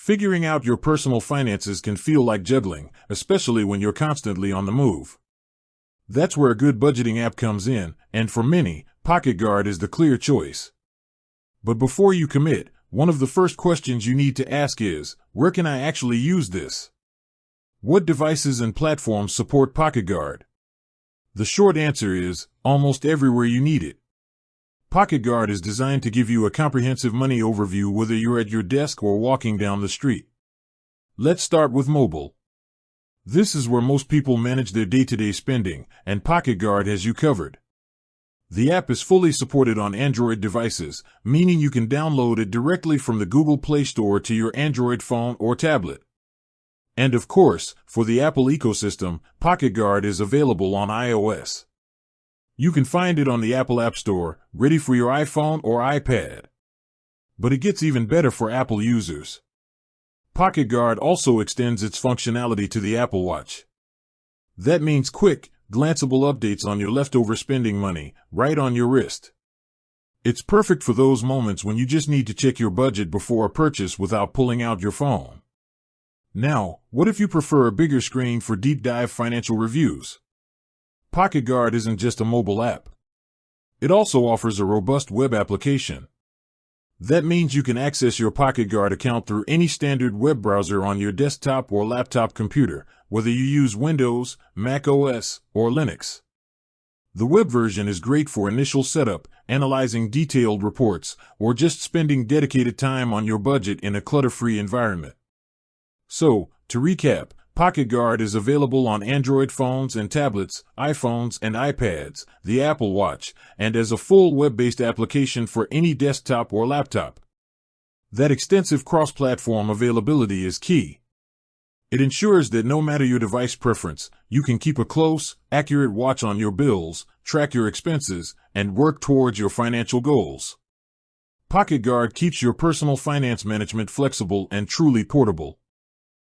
Figuring out your personal finances can feel like juggling, especially when you're constantly on the move. That's where a good budgeting app comes in, and for many, PocketGuard is the clear choice. But before you commit, one of the first questions you need to ask is, where can I actually use this? What devices and platforms support PocketGuard? The short answer is, almost everywhere you need it. PocketGuard is designed to give you a comprehensive money overview whether you're at your desk or walking down the street. Let's start with mobile. This is where most people manage their day-to-day spending, and PocketGuard has you covered. The app is fully supported on Android devices, meaning you can download it directly from the Google Play Store to your Android phone or tablet. And of course, for the Apple ecosystem, PocketGuard is available on iOS. You can find it on the Apple App Store, ready for your iPhone or iPad. But it gets even better for Apple users. PocketGuard also extends its functionality to the Apple Watch. That means quick, glanceable updates on your leftover spending money, right on your wrist. It's perfect for those moments when you just need to check your budget before a purchase without pulling out your phone. Now, what if you prefer a bigger screen for deep-dive financial reviews? PocketGuard isn't just a mobile app. It also offers a robust web application. That means you can access your PocketGuard account through any standard web browser on your desktop or laptop computer, whether you use Windows, Mac OS, or Linux. The web version is great for initial setup, analyzing detailed reports, or just spending dedicated time on your budget in a clutter-free environment. So, to recap, PocketGuard is available on Android phones and tablets, iPhones and iPads, the Apple Watch, and as a full web-based application for any desktop or laptop. That extensive cross-platform availability is key. It ensures that no matter your device preference, you can keep a close, accurate watch on your bills, track your expenses, and work towards your financial goals. PocketGuard keeps your personal finance management flexible and truly portable.